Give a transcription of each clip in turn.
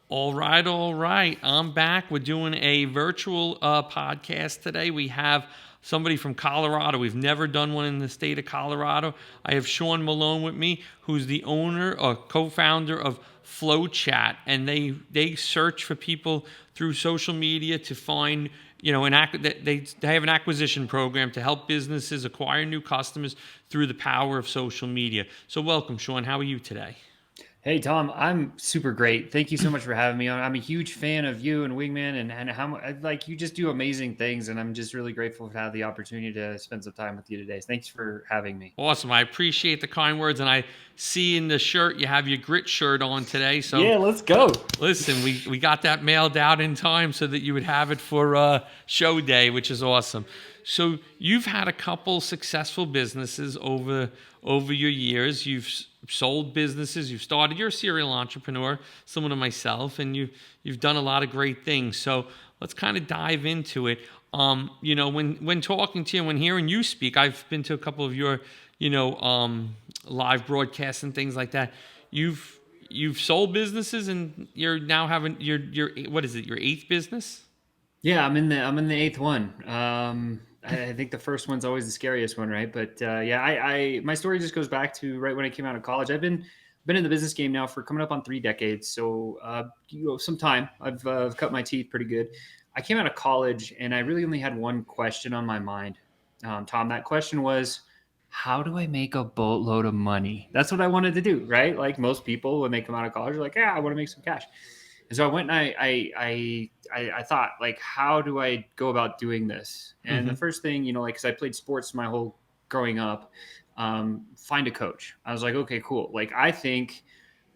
All right, all right. I'm back. We're doing a virtual podcast today. We have somebody from Colorado. We've never done one in the state of Colorado. I have Sean Malone with me, who's the owner or co-founder of Flow Chat, and they search for people through social media to find they have an acquisition program to help businesses acquire new customers through the power of social media. So welcome, Sean. How are you today? Hey Tom, I'm super great. Thank you so much for having me on. I'm a huge fan of you and Wingman and like you just do amazing things, and I'm just really grateful to have the opportunity to spend some time with you today. Thanks for having me. Awesome. I appreciate the kind words. And I see in the shirt you have your grit shirt on today. So Yeah, let's go. listen, we got that mailed out in time so that you would have it for show day, which is awesome. So you've had a couple successful businesses over your years. You've sold businesses. You've started. You're a serial entrepreneur, similar to myself, and you've done a lot of great things. So let's kind of dive into it. When talking to you, when hearing you speak, I've been to a couple of your, live broadcasts and things like that. You've sold businesses, and you're now having your what is it? Your eighth business? Yeah, I'm in the eighth one. I think the first one's always the scariest one, right? But yeah, I my story just goes back to right when I came out of college. I've been in the business game now for coming up on 3 decades, so some time. I've cut my teeth pretty good. I came out of college and I really only had one question on my mind, Tom. That question was, how do I make a boatload of money? That's what I wanted to do, right? Like most people when they come out of college, are like, yeah, I want to make some cash. And so I went and I thought, like, how do I go about doing this? And the Mm-hmm. first thing, like, because I played sports my whole growing up, find a coach. I was like, okay, cool. Like, I think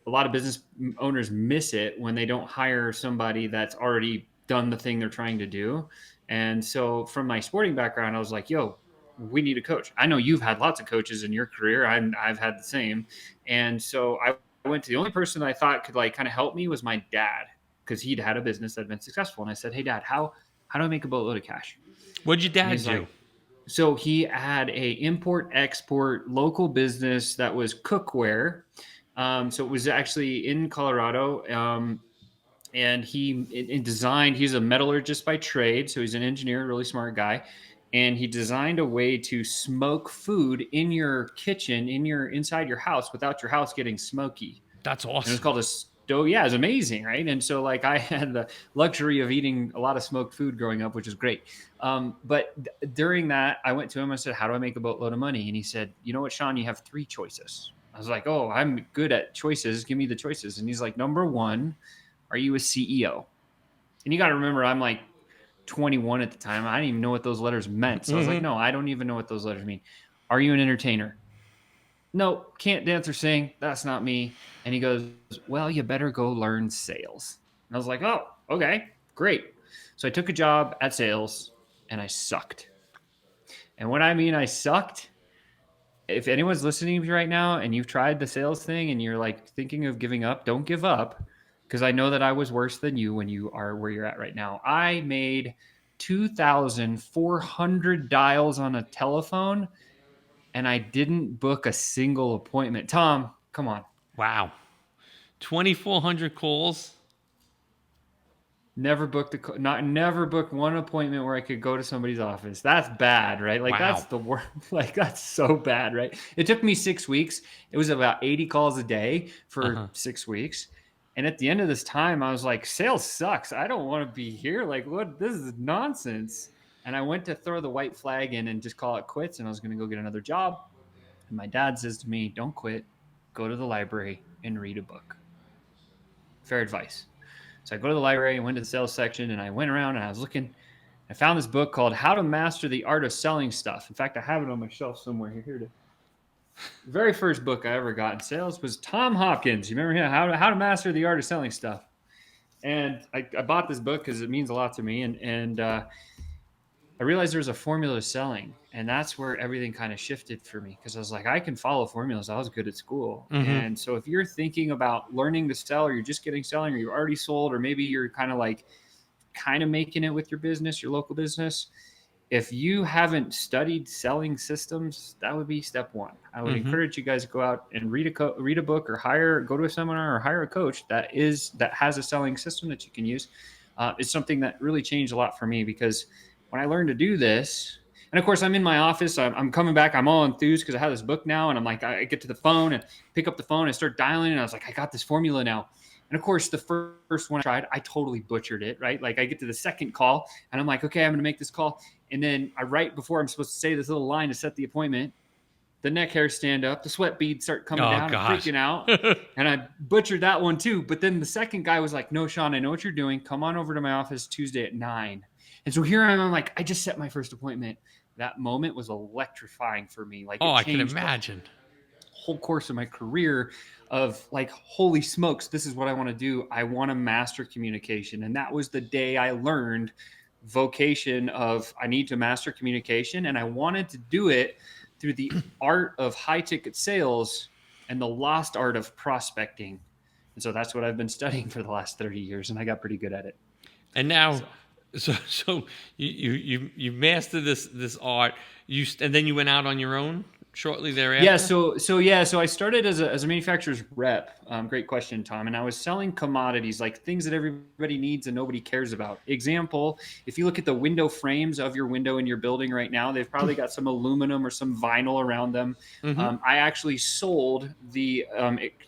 a lot of business owners miss it when they don't hire somebody that's already done the thing they're trying to do. And so from my sporting background, I was like, yo, we need a coach. I know you've had lots of coaches in your career. I've had the same. And so I went to the only person I thought could like kind of help me was my dad, because he'd had a business that had been successful. And I said, hey, Dad, how do I make a boatload of cash? What'd your And dad he's do? like, so he had a import export local business that was cookware. So it was actually in Colorado. And he in designed, he's a metallurgist by trade. So he's an engineer, really smart guy. And he designed a way to smoke food in your kitchen, inside your house without your house getting smoky. That's And it was awesome. called a stove. Yeah, it's amazing, right? And so like I had the luxury of eating a lot of smoked food growing up, which is great. But during that, I went to him. I said, "How do I make a boatload of money?" And he said, "You know what, Sean? You have three choices." I was like, "Oh, I'm good at choices. Give me the choices." And he's like, "Number one, are you a CEO?" And you got to remember, I'm like 21 at the time. I didn't even know what those letters meant. So I was like, Mm-hmm. "No, I don't even know what those letters mean." Are you an entertainer? No, can't dance or sing. That's not me. And he goes, well, you better go learn sales. And I was like, oh, okay, great. So I took a job at sales and I sucked. And what I mean, I sucked. If anyone's listening to me right now and you've tried the sales thing and you're like thinking of giving up, don't give up, because I know that I was worse than you when you are where you're at right now. I made 2,400 dials on a telephone and I didn't book a single appointment. Tom, come on. Wow. 2,400 calls. Never booked one appointment where I could go to somebody's office. That's bad, right? Like that's Wow. the worst. Like that's so bad, right? It took me 6 weeks. It was about 80 calls a day for Uh-huh. 6 weeks. And at the end of this time, I was like, sales sucks. I don't want to be here. Like, what? This is nonsense. And I went to throw the white flag in and just call it quits. And I was going to go get another job. And my dad says to me, don't quit. Go to the library and read a book. Fair advice. So I go to the library and went to the sales section and I went around and I was looking. I found this book called How to Master the Art of Selling Stuff. In fact, I have it on my shelf somewhere here. The very first book I ever got in sales was Tom Hopkins. You remember him? How to Master the Art of Selling Stuff. And I bought this book because it means a lot to me. And I realized there was a formula to selling, and that's where everything kind of shifted for me, because I was like, I can follow formulas. I was good at school. Mm-hmm. And so if you're thinking about learning to sell, or you're just getting selling, or you're already sold, or maybe you're kind of making it with your business, your local business, if you haven't studied selling systems, that would be step one. I would Mm-hmm. encourage you guys to go out and read a book, or go to a seminar, or hire a coach that has a selling system that you can use. It's something that really changed a lot for me, because when I learned to do this, and of course I'm in my office, I'm coming back, I'm all enthused because I have this book now, and I'm like, I get to the phone and pick up the phone and start dialing, and I was like, I got this formula now. And of course, the first one I tried, I totally butchered it, right? Like I get to the second call and I'm like, okay, I'm going to make this call. And then right before I'm supposed to say this little line to set the appointment, the neck hairs stand up, the sweat beads start coming Oh down, I'm gosh. freaking out. And I butchered that one too. But then the second guy was like, no, Sean, I know what you're doing. Come on over to my office Tuesday at 9. And so here I am. I'm like, I just set my first appointment. That moment was electrifying for me. Like Oh, it I can changed the imagine. whole course of my career of like, holy smokes, this is what I want to do. I want to master communication. And that was the day I learned vocation of I need to master communication. And I wanted to do it through the art of high ticket sales and the lost art of prospecting. And so that's what I've been studying for the last 30 years. And I got pretty good at it. And now, So so you mastered this art. And then you went out on your own shortly yeah, thereafter. so I started as a manufacturer's rep. Great question, Tom. And I was selling commodities, like things that everybody needs and nobody cares about. Example: if you look at the window frames of your window in your building right now, they've probably got some aluminum or some vinyl around them. Mm-hmm. I actually sold the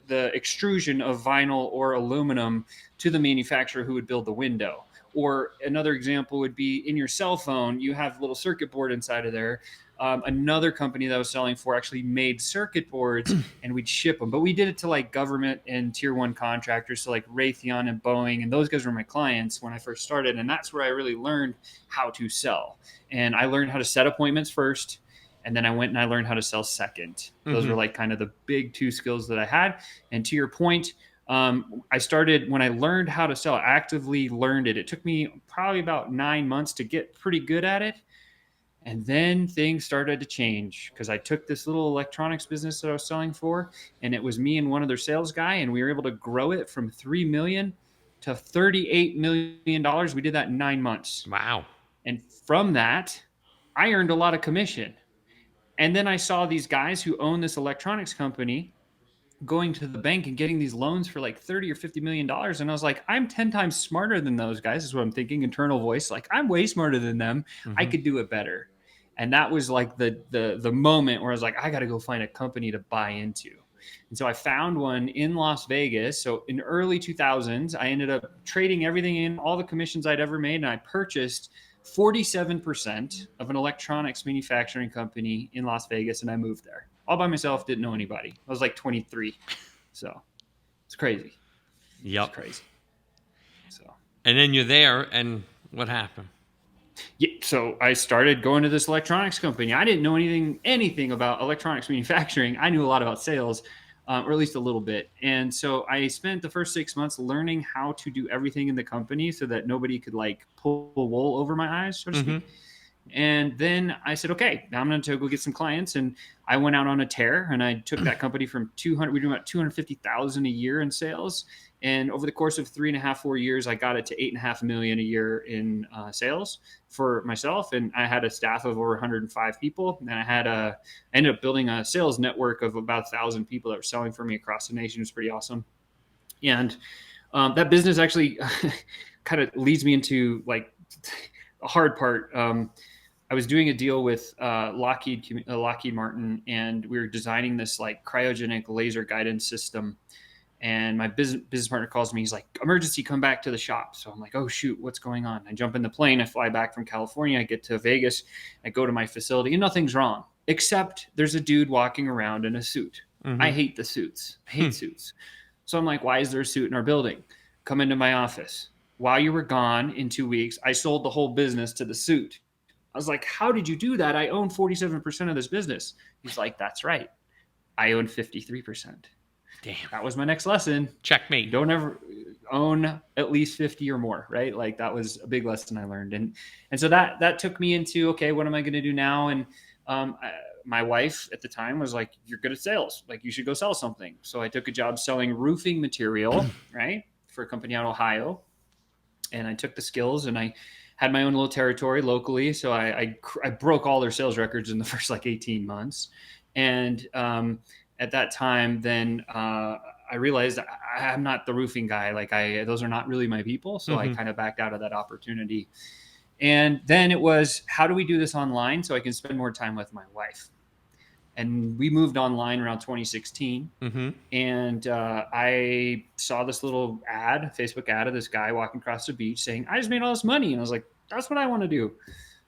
extrusion of vinyl or aluminum to the manufacturer who would build the window. Or another example would be in your cell phone, you have a little circuit board inside of there. Another company that I was selling for actually made circuit boards, and we'd ship them. But we did it to like government and tier one contractors, so like Raytheon and Boeing, and those guys were my clients when I first started. And that's where I really learned how to sell. And I learned how to set appointments first, and then I went and I learned how to sell second. Those Mm-hmm. were like kind of the big two skills that I had. And to your point, I started when I learned how to sell, I actively learned it. It took me probably about 9 months to get pretty good at it. And then things started to change because I took this little electronics business that I was selling for, and it was me and one other sales guy, and we were able to grow it from 3 million to $38 million. We did that in 9 months. Wow. And from that, I earned a lot of commission. And then I saw these guys who own this electronics company going to the bank and getting these loans for like 30 or $50 million. And I was like, I'm 10 times smarter than those guys, is what I'm thinking, internal voice. Like, I'm way smarter than them. I Mm-hmm. could do it better. And that was like the moment where I was like, I got to go find a company to buy into. And so I found one in Las Vegas. So in early 2000s, I ended up trading everything in, all the commissions I'd ever made, and I purchased 47% of an electronics manufacturing company in Las Vegas, and I moved there all by myself. Didn't know anybody. I was like 23. So it's crazy. It's Yep. crazy. So And then you're there, and what happened? yeah, so I started going to this electronics company. I didn't know anything about electronics manufacturing. I knew a lot about sales, or at least a little bit. And so I spent the first 6 months learning how to do everything in the company so that nobody could like pull wool over my eyes, so to Mm-hmm. speak. And then I said, okay, now I'm going to go get some clients. And I went out on a tear, and I took that company from 200, we were doing about 250,000 a year in sales. And over the course of 3.5, 4 years, I got it to 8.5 million a year in sales for myself. And I had a staff of over 105 people. And I ended up building a sales network of about 1,000 people that were selling for me across the nation. It was pretty awesome. And that business actually kind of leads me into like a hard part. I was doing a deal with Lockheed Martin, and we were designing this like cryogenic laser guidance system. And my business partner calls me. He's like, "Emergency, come back to the shop." So I'm like, "Oh shoot, what's going on?" I jump in the plane. I fly back from California. I get to Vegas. I go to my facility, and nothing's wrong except there's a dude walking around in a suit. I Mm-hmm. hate the suits. I hate suits. So I'm like, "Why is there a suit in our building?" Come into my office. While you were gone in 2 weeks, I sold the whole business to the suit. I was like, how did you do that? I own 47% of this business. He's like, that's right. I own 53%. Damn. That was my next lesson. Checkmate. Don't ever own at least 50 or more, right? Like that was a big lesson I learned. And so that took me into, okay, what am I going to do now? And my wife at the time was like, you're good at sales. Like you should go sell something. So I took a job selling roofing material, right? For a company out of Ohio. And I took the skills and I had my own little territory locally. So I broke all their sales records in the first like 18 months. And at that time, then I realized I'm not the roofing guy. Like those are not really my people. So I kind of backed out of that opportunity. And then it was, how do we do this online so I can spend more time with my wife? And we moved online around 2016. And I saw this little ad, Facebook ad of this guy walking across the beach saying, I just made all this money. And I was like, that's what I want to do.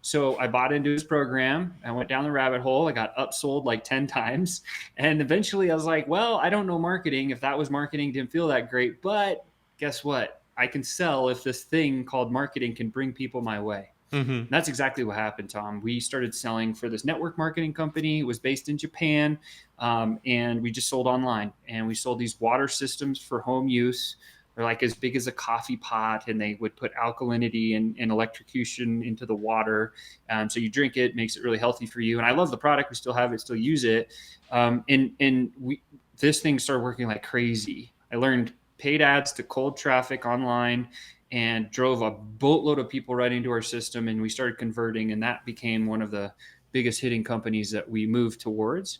So I bought into his program. I went down the rabbit hole. I got upsold like 10 times. And eventually I was like, well, I don't know marketing. If that was marketing, didn't feel that great. But guess what? I can sell if this thing called marketing can bring people my way. And that's exactly what happened, Tom. We started selling for this network marketing company. It was based in Japan. And we just sold online. And we sold these water systems for home use. They're like as big as a coffee pot, and they would put alkalinity and electrocution into the water. So you drink it, makes it really healthy for you. And I love the product. We still have it, still use it. This thing started working like crazy. I learned paid ads to cold traffic online and drove a boatload of people right into our system. And we started converting, and that became one of the biggest hitting companies that we moved towards.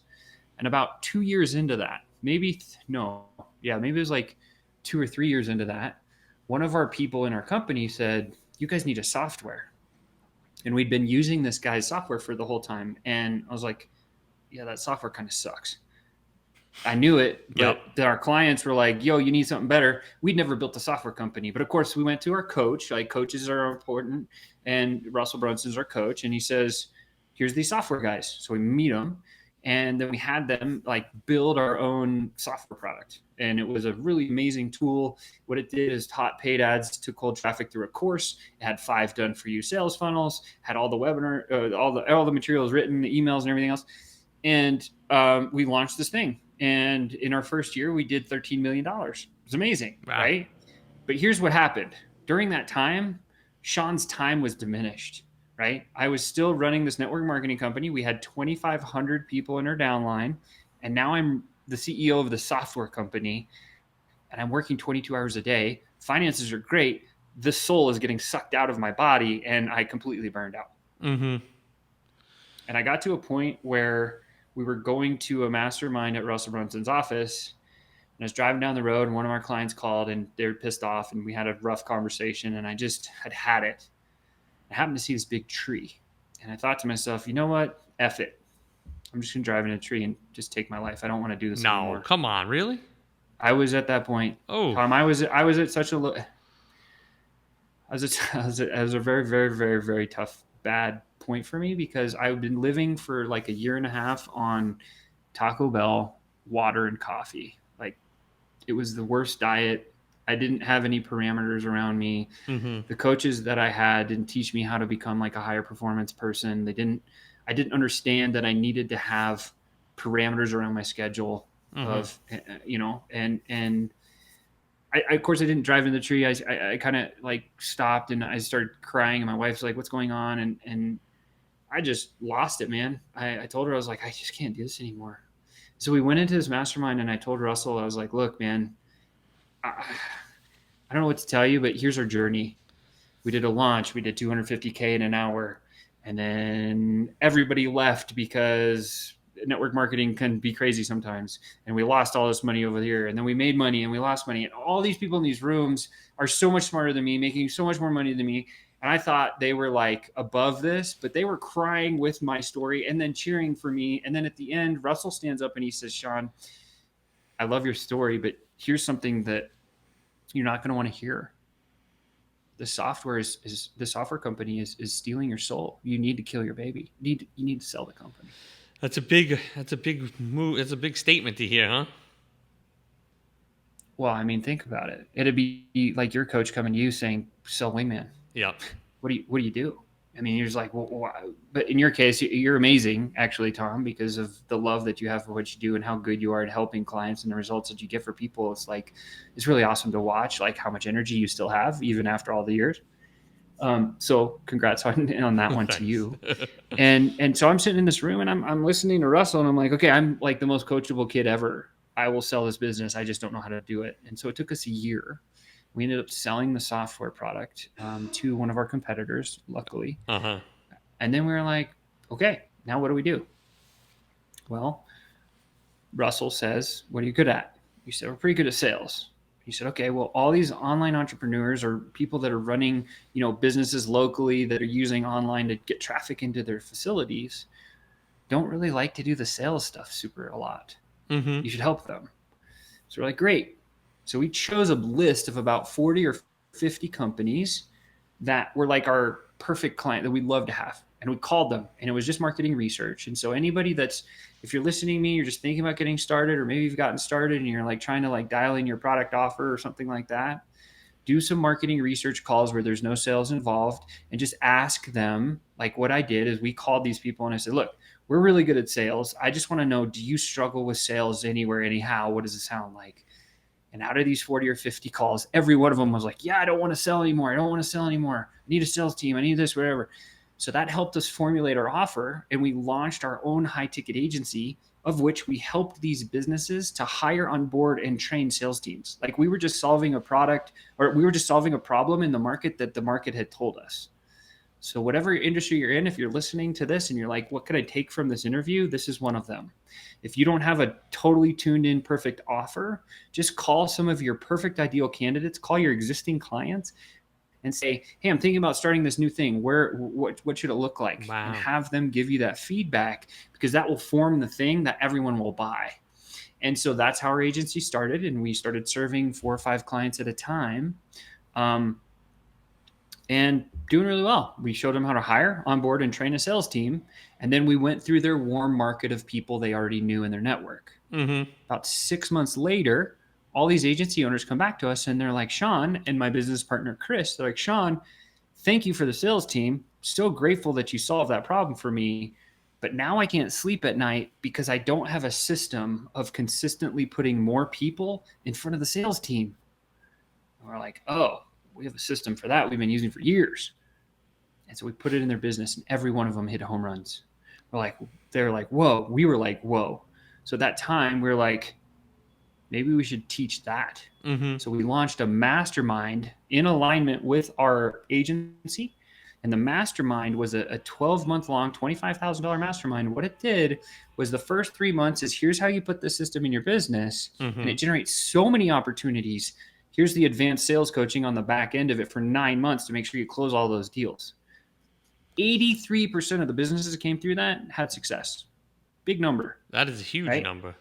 And about 2 years into that, maybe it was like 2 or 3 years into that, one of our people in our company said, you guys need a software. And we'd been using this guy's software for the whole time. And I was like, yeah, that software kind of sucks. I knew it, but our clients were like, yo, you need something better. We'd never built a software company. But of course, we went to our coach. Like, coaches are important. And Russell Brunson's our coach. And he says, here's these software guys. So we meet them. And then we had them like build our own software product. And it was a really amazing tool. What it did is taught paid ads to cold traffic through a course. It had 5 done for you sales funnels, had all the webinar, all the materials written, the emails and everything else. And we launched this thing. And in our first year, we did $13 million. It was amazing, right? But here's what happened. During that time, Sean's time was diminished, right? I was still running this network marketing company. We had 2,500 people in our downline. And now I'm the CEO of the software company. And I'm working 22 hours a day. Finances are great. The soul is getting sucked out of my body. And I completely burned out. And I got to a point where we were going to a mastermind at Russell Brunson's office. And I was driving down the road, and one of our clients called, and they were pissed off, and we had a rough conversation, and I just had it. I happened to see this big tree, and I thought to myself, you know what? F it. I'm just going to drive in a tree and just take my life. I don't want to do this anymore. No, come on, really? I was at that point. Oh, Tom, I was at such a I was a very, very, very, very tough, bad point for me, because I've been living for like a year and a half on Taco Bell, water, and coffee. Like, it was the worst diet. I didn't have any parameters around me. The coaches that I had didn't teach me how to become like a higher performance person. I didn't understand that I needed to have parameters around my schedule of, and I, of course, I didn't drive in the tree. I kind of like stopped, and I started crying, and my wife's like, what's going on? And I just lost it, man. I told her, I was like, I just can't do this anymore. So we went into this mastermind, and I told Russell, I was like, look, man, I don't know what to tell you, but here's our journey. We did a launch. We did 250K in an hour. And then everybody left because network marketing can be crazy sometimes. And we lost all this money over here. And then we made money and we lost money. And all these people in these rooms are so much smarter than me, making so much more money than me. And I thought they were like above this, but they were crying with my story and then cheering for me. And then at the end, Russell stands up and he says, Sean, I love your story, but here's something that you're not going to want to hear. The software the software company is stealing your soul. You need to kill your baby. You need to sell the company. That's a big move. It's a big statement to hear, huh? Well, I mean, think about it. It'd be like your coach coming to you saying, "Sell Wingman." Yeah. What do you do? I mean, you're just like, well, why? But in your case, you're amazing, actually, Tom, because of the love that you have for what you do and how good you are at helping clients and the results that you get for people. It's like, it's really awesome to watch, like how much energy you still have even after all the years. So congrats on that one to you. And so I'm sitting in this room and I'm listening to Russell and I'm like, okay, I'm like the most coachable kid ever. I will sell this business. I just don't know how to do it. And so it took us a year. We ended up selling the software product to one of our competitors, luckily. Uh-huh. And then we were like, okay, now what do we do? Well, Russell says, what are you good at? We said, we're pretty good at sales. He said, okay, well, all these online entrepreneurs or people that are running, businesses locally that are using online to get traffic into their facilities don't really like to do the sales stuff super a lot. Mm-hmm. You should help them. So we're like, great. So we chose a list of about 40 or 50 companies that were like our perfect client that we'd love to have. And we called them, and it was just marketing research. And so anybody that's, if you're listening to me, you're just thinking about getting started, or maybe you've gotten started and you're like trying to like dial in your product offer or something like that, do some marketing research calls where there's no sales involved, and just ask them. Like what I did is we called these people and I said, look, we're really good at sales. I just want to know, do you struggle with sales anywhere, anyhow? What does it sound like? And out of these 40 or 50 calls, every one of them was like, yeah, I don't want to sell anymore. I don't want to sell anymore. I need a sales team. I need this, whatever. So that helped us formulate our offer. And we launched our own high ticket agency, of which we helped these businesses to hire on board and train sales teams. Like we were just solving a product, or we were just solving a problem in the market that the market had told us. So whatever industry you're in, if you're listening to this and you're like, what could I take from this interview? This is one of them. If you don't have a totally tuned in perfect offer, just call some of your perfect ideal candidates, call your existing clients and say, hey, I'm thinking about starting this new thing. What should it look like? Wow. And have them give you that feedback, because that will form the thing that everyone will buy. And so that's how our agency started. And we started serving 4 or 5 clients at a time. And doing really well. We showed them how to hire, onboard, and train a sales team. And then we went through their warm market of people they already knew in their network. Mm-hmm. About 6 months later, all these agency owners come back to us and they're like, Sean, and my business partner, Chris, they're like, Sean, thank you for the sales team. So grateful that you solved that problem for me. But now I can't sleep at night because I don't have a system of consistently putting more people in front of the sales team. And we're like, oh, we have a system for that we've been using for years. And so we put it in their business, and every one of them hit home runs. They're like, whoa. We were like, whoa. So at that time, we were like, maybe we should teach that. Mm-hmm. So we launched a mastermind in alignment with our agency. And the mastermind was a 12-month long, $25,000 mastermind. What it did was the first 3 months is, here's how you put the system in your business. Mm-hmm. And it generates so many opportunities. Here's the advanced sales coaching on the back end of it for 9 months to make sure you close all those deals. 83% of the businesses that came through that had success. Big number. That is a huge number.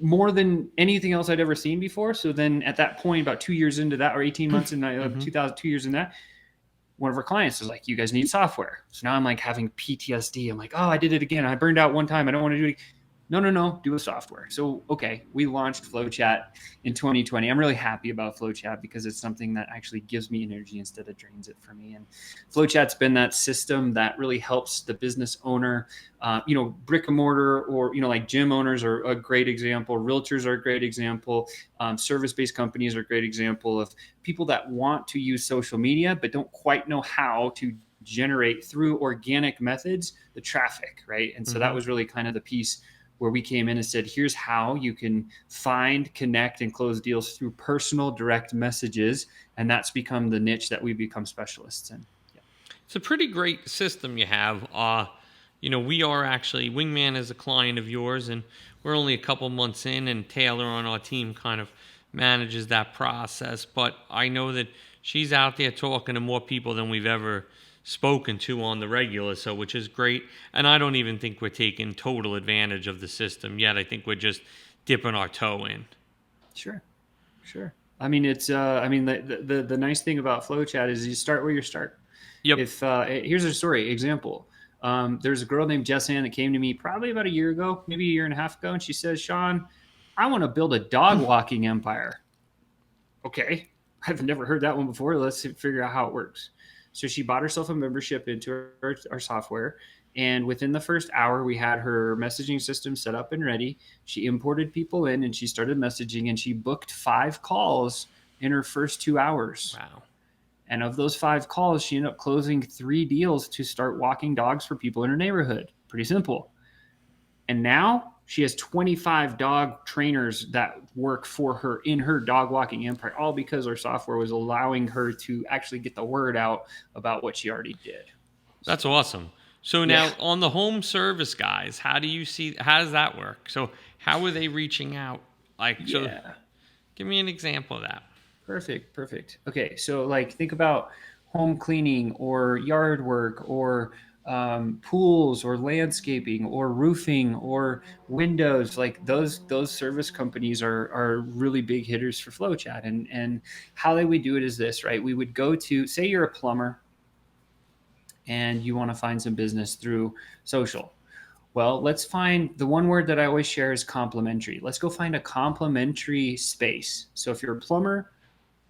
More than anything else I'd ever seen before. So then at that point, about 2 years into that, or 18 months in Mm-hmm. 2 years in that, one of our clients was like, you guys need software. So now I'm like having PTSD. I'm like, oh, I did it again. I burned out one time. I don't want to do it. No, do a software. So, okay, we launched FlowChat in 2020. I'm really happy about FlowChat because it's something that actually gives me energy instead of drains it for me. And FlowChat's been that system that really helps the business owner, brick and mortar, or, like gym owners are a great example. Realtors are a great example. Service-based companies are a great example of people that want to use social media but don't quite know how to generate through organic methods the traffic, right? And so that was really kind of the piece where we came in and said, here's how you can find, connect, and close deals through personal direct messages. And that's become the niche that we've become specialists in. Yeah. It's a pretty great system you have. We are actually, Wingman is a client of yours, and we're only a couple months in, and Taylor on our team kind of manages that process. But I know that she's out there talking to more people than we've ever spoken to on the regular, so which is great. And I don't even think we're taking total advantage of the system yet. I think we're just dipping our toe in. Sure. I mean, it's the nice thing about FlowChat is you start where you start. Yep. Here's a story example. There's a girl named Jess Ann that came to me probably about a year ago, maybe a year and a half ago, and she says, Sean, I want to build a dog walking empire. Okay, I've never heard that one before. Let's figure out how it works. So she bought herself a membership into our software. And within the first hour, we had her messaging system set up and ready. She imported people in and she started messaging, and she booked 5 calls in her first 2 hours. Wow. And of those 5 calls, she ended up closing 3 deals to start walking dogs for people in her neighborhood. Pretty simple. And now She has 25 dog trainers that work for her in her dog walking empire, all because our software was allowing her to actually get the word out about what she already did. That's So, awesome. So yeah. now on the home service guys, how does that work? So how are they reaching out? Like, so Yeah. give me an example of that. Perfect. Perfect. Okay. So, like, think about home cleaning or yard work or pools or landscaping or roofing or windows. Like those service companies are really big hitters for FlowChat. And how they would do it is this, right? We would go to, say you're a plumber and you want to find some business through social. Well, let's find the one word that I always share is complementary. Let's go find a complementary space. So if you're a plumber,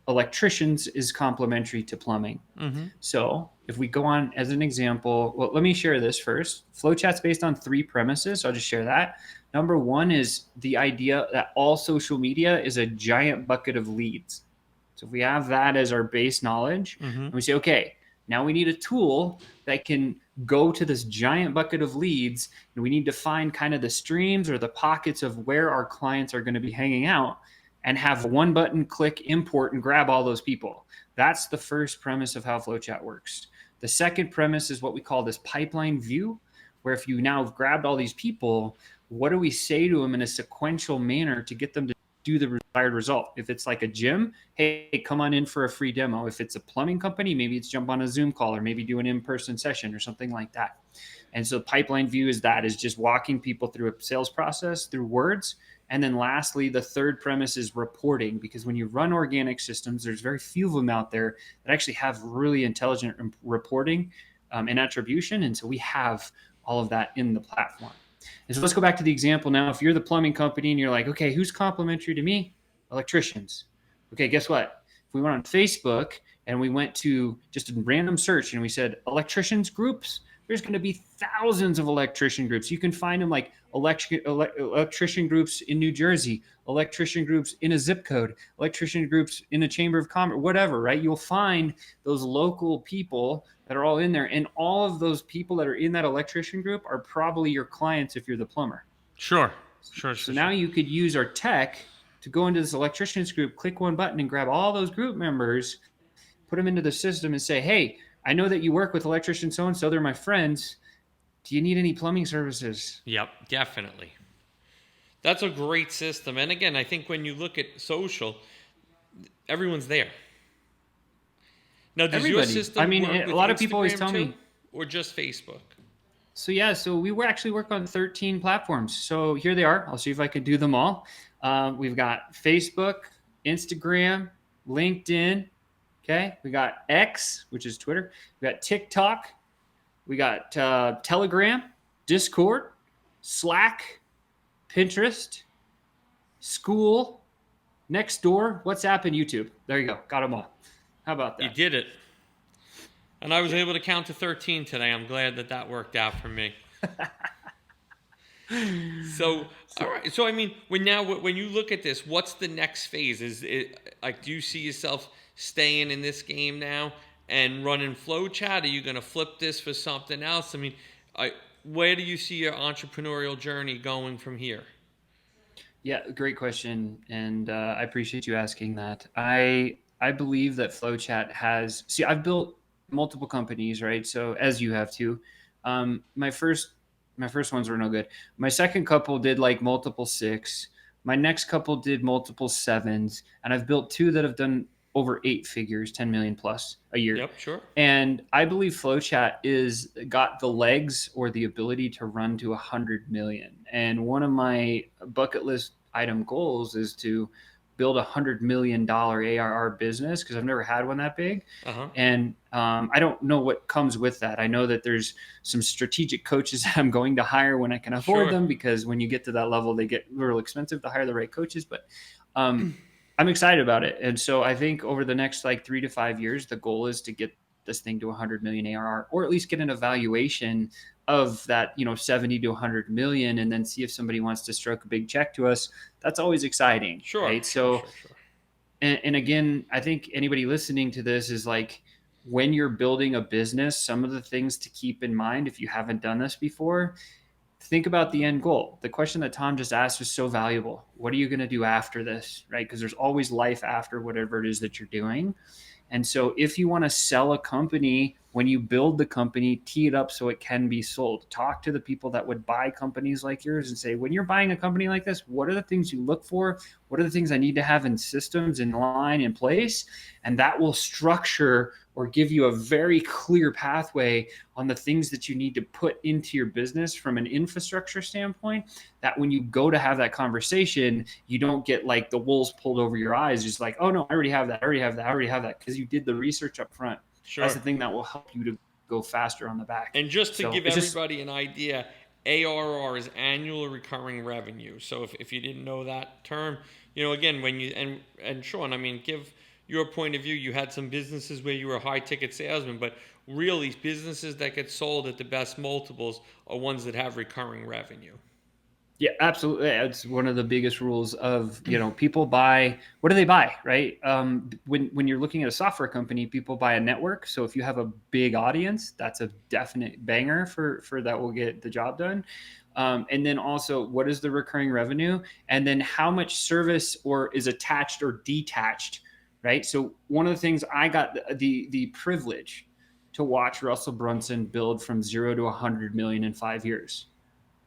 electricians is complementary to plumbing. Mm-hmm. So if we go on as an example, well, let me share this first. Flowchat's based on three premises. So I'll just share that. Number one is the idea that all social media is a giant bucket of leads. So if we have that as our base knowledge, Mm-hmm. and we say, okay, now we need a tool that can go to this giant bucket of leads, and we need to find kind of the streams or the pockets of where our clients are going to be hanging out and have one button click import and grab all those people. That's the first premise of how FlowChat works. The second premise is what we call this pipeline view, where if you now have grabbed all these people, what do we say to them in a sequential manner to get them to do the desired result? If it's like a gym, hey, come on in for a free demo. If it's a plumbing company, maybe it's jump on a Zoom call or maybe do an in-person session or something like that. And so pipeline view is just walking people through a sales process through words. And then lastly, the third premise is reporting, because when you run organic systems, there's very few of them out there that actually have really intelligent reporting and attribution. And so we have all of that in the platform. And so let's go back to the example now. If you're the plumbing company and you're like, okay, who's complimentary to me? Electricians. Okay, guess what? If we went on Facebook and we went to just a random search and we said electricians groups, there's going to be thousands of electrician groups. You can find them like electrician groups in New Jersey, electrician groups in a zip code, electrician groups in a chamber of commerce, whatever, right? You'll find those local people that are all in there. And all of those people that are in that electrician group are probably your clients if you're the plumber. Sure. Sure. So Sure. now Sure. you could use our tech to go into this electricians group, click one button and grab all those group members, put them into the system and say, hey, I know that you work with electrician so and so, they're my friends. Do you need any plumbing services? Yep. Definitely. That's a great system. And again, I think when you look at social, everyone's there. Now, does your Everybody. I system mean, work a with lot of people always Instagram tell too, me. or just Facebook? So yeah, so we were actually work on 13 platforms. So here they are. I'll see if I can do them all. We've got Facebook, Instagram, LinkedIn. Okay, we got X, which is Twitter. We got TikTok. We got Telegram, Discord, Slack, Pinterest, School, Nextdoor, WhatsApp, and YouTube. There you go. Got them all. How about You that? did it. And I was able to count to 13 today. I'm glad that that worked out for me. So, all right. So, I mean, when you look at this, what's the next phase? Is it like, do you see yourself staying in this game now and running flow chat? Are you going to flip this for something else? I mean, where do you see your entrepreneurial journey going from here? Yeah, great question, and I appreciate you asking that. I believe that FlowChat has. See, I've built multiple companies, right? So as you have too. My first ones were no good. My second couple did like multiple six. My next couple did multiple sevens, and I've built two that have done over eight figures, 10 million plus a year. Yep, sure. And I believe FlowChat is got the legs or the ability to run to 100 million. And one of my bucket list item goals is to build $100 million ARR business because I've never had one that big. Uh huh. And I don't know what comes with that. I know that there's some strategic coaches that I'm going to hire when I can afford Sure. them, because when you get to that level, they get real expensive to hire the right coaches. But I'm excited about it. And so I think over the next like 3 to 5 years, the goal is to get this thing to 100 million ARR, or at least get an evaluation of that, 70 to 100 million, and then see if somebody wants to stroke a big check to us. That's always exciting, Sure. right? Sure. So, Sure. Sure. and again, I think anybody listening to this is like, when you're building a business, some of the things to keep in mind if you haven't done this before, think about the end goal. The question that Tom just asked is so valuable. What are you going to do after this, right? Because there's always life after whatever it is that you're doing. And so if you want to sell a company, when you build the company, tee it up so it can be sold. Talk to the people that would buy companies like yours and say, when you're buying a company like this, what are the things you look for? What are the things I need to have in systems, in line, in place? And that will structure or give you a very clear pathway on the things that you need to put into your business from an infrastructure standpoint, that when you go to have that conversation, you don't get like the wolves pulled over your eyes, just like, oh no, I already have that, I already have that, I already have that, because you did the research up front. That's Sure. the thing that will help you to go faster on the back. And just to So give it's just, everybody an idea, ARR is annual recurring revenue. So if you didn't know that term, again, when you, and Sean, I mean, give your point of view. You had some businesses where you were a high ticket salesman, but really businesses that get sold at the best multiples are ones that have recurring revenue. yeah, absolutely. It's one of the biggest rules of, people buy, what do they buy, right? When you're looking at a software company, people buy a network. So if you have a big audience, that's a definite banger for that will get the job done. And then also, what is the recurring revenue? And then how much service or is attached or detached, right? So one of the things I got the privilege to watch Russell Brunson build from 0 to 100 million in 5 years.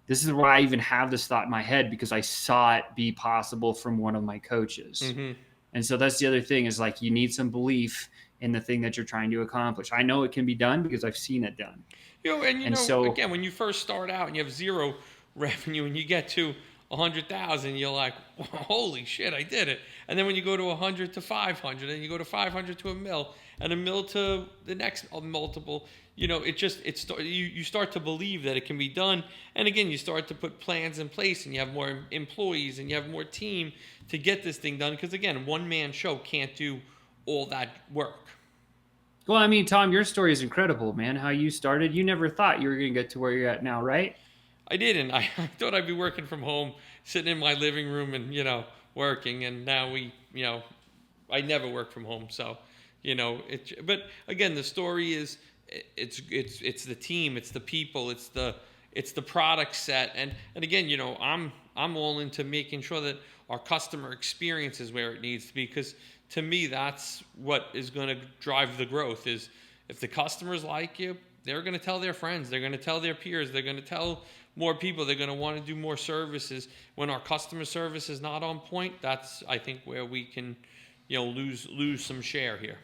This is why I even have this thought in my head, because I saw it be possible from one of my coaches. Mm-hmm. And so that's the other thing, is like, you need some belief in the thing that you're trying to accomplish. I know it can be done because I've seen it done. And so, Again, when you first start out and you have zero revenue and you get to 100,000, you're like, holy shit, I did it. And then when you go to 100 to 500, and you go to 500 to a mil, and a mil to the next multiple, you start to believe that it can be done. And again, you start to put plans in place, and you have more employees, and you have more team to get this thing done. Because again, one man show can't do all that work. well, I mean, Tom, your story is incredible, man. How you started, you never thought you were going to get to where you're at now, right? I didn't. I thought I'd be working from home, sitting in my living room and, working. And now I never work from home. So, but again, the story is it's the team, it's the people, it's the product set. And again, I'm all into making sure that our customer experience is where it needs to be. Because to me, that's what is going to drive the growth. Is if the customers like you, they're going to tell their friends, they're going to tell their peers, they're going to tell more people, they're going to want to do more services. When our customer service is not on point, that's, I think, where we can lose some share here.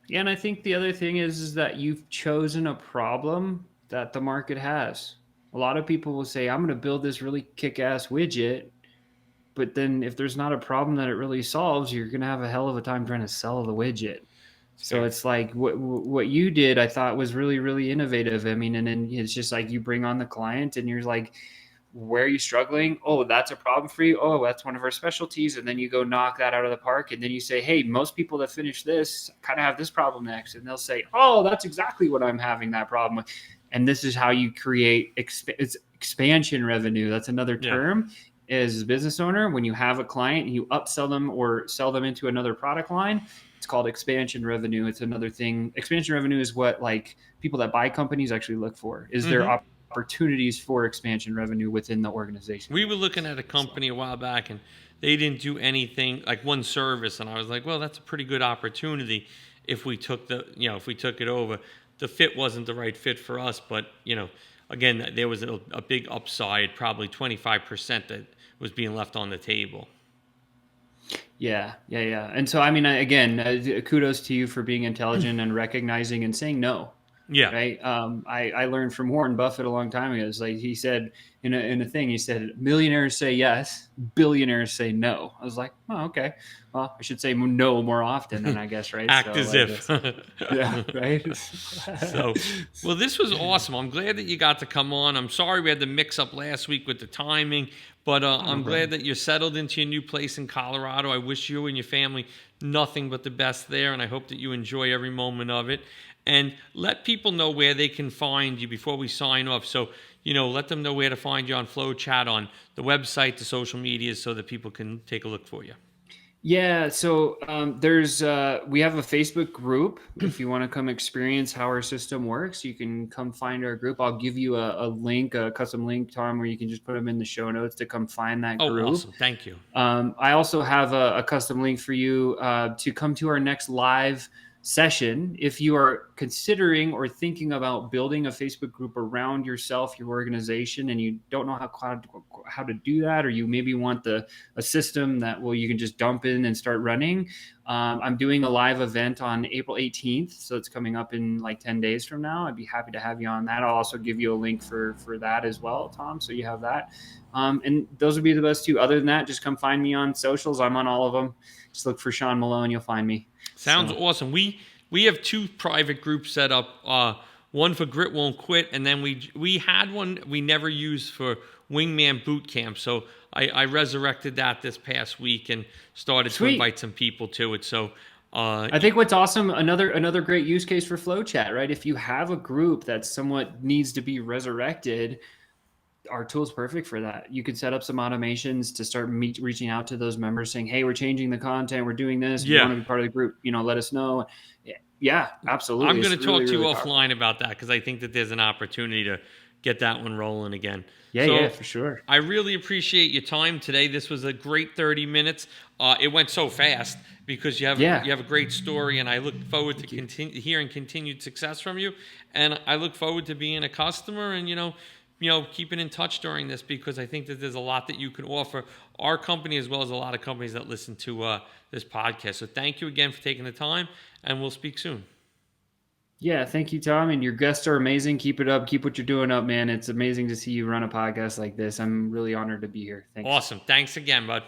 Yeah, and I think the other thing is that you've chosen a problem that the market has. A lot of people will say, I'm going to build this really kick-ass widget, but then if there's not a problem that it really solves, you're going to have a hell of a time trying to sell the widget. It's So fair. it's like what you did, I thought was really, really innovative. I mean, and then it's just like you bring on the client and you're like, where are you struggling? Oh, that's a problem for you. Oh, that's one of our specialties. And then you go knock that out of the park. And then you say, hey, most people that finish this kind of have this problem next. And they'll say, oh, that's exactly what I'm having that problem with. And this is how you create it's expansion revenue. That's another Yeah. term. As a business owner, when you have a client and you upsell them or sell them into another product line, it's called expansion revenue. It's another thing. Expansion revenue is what like people that buy companies actually look for. Is there Mm-hmm. opportunities for expansion revenue within the organization? We were looking at a So, company a while back, and they didn't do anything like one service, and I was like, well, that's a pretty good opportunity if we took if we took it over. The fit wasn't the right fit for us, but again, there was a big upside, probably 25% that was being left on the table. yeah. And so, I mean, again, kudos to you for being intelligent and recognizing and saying no. Yeah. Right. I learned from Warren Buffett a long time ago. It's like he said in a thing, he said, millionaires say yes, billionaires say no. I was like, oh, okay. Well, I should say no more often then, I guess. Right. Act So as like if. this. Yeah. Right. So, well, this was awesome. I'm glad that you got to come on. I'm sorry we had the mix up last week with the timing, but I'm glad that you're settled into your new place in Colorado. I wish you and your family nothing but the best there, and I hope that you enjoy every moment of it. And let people know where they can find you before we sign off. So, let them know where to find you on Flow Chat, on the website, the social medias, so that people can take a look for you. Yeah, so there's we have a Facebook group. If you want to come experience how our system works, you can come find our group. I'll give you a link, a custom link, Tom, where you can just put them in the show notes to come find that Oh, group. awesome. Thank you. I also have a custom link for you to come to our next live session. If you are considering or thinking about building a Facebook group around yourself, your organization, and you don't know how to do that, or you maybe want a system that you can just dump in and start running. I'm doing a live event on April 18th, so it's coming up in like 10 days from now. I'd be happy to have you on that. I'll also give you a link for that as well, Tom, so you have that. And those would be the best two. Other than that, just come find me on socials. I'm on all of them. Just look for Sean Malone. You'll find me. Sounds So awesome. We have two private groups set up. One for Grit Won't Quit, and then we had one we never used for Wingman Boot Camp. So I resurrected that this past week and started to sweet. invite some people to it. So I think what's awesome, another great use case for flow chat, right? If you have a group that somewhat needs to be resurrected, our tool is perfect for that. You could set up some automations to start reaching out to those members saying, hey, we're changing the content, we're doing this. If you yeah, want to be part of the group, let us know. Yeah, absolutely. I'm going It's to talk really, to you really offline powerful. about that because I think that there's an opportunity to get that one rolling again. Yeah, So for sure. I really appreciate your time today. This was a great 30 minutes. It went so fast because Yeah. you have a great story, and I look forward to Thank you. hearing continued success from you. And I look forward to being a customer and keeping in touch during this because I think that there's a lot that you can offer our company as well as a lot of companies that listen to this podcast. So thank you again for taking the time, and we'll speak soon. Yeah, thank you, Tom. And your guests are amazing. Keep it up. Keep what you're doing up, man. It's amazing to see you run a podcast like this. I'm really honored to be here. Thanks. Awesome. Thanks again, bud.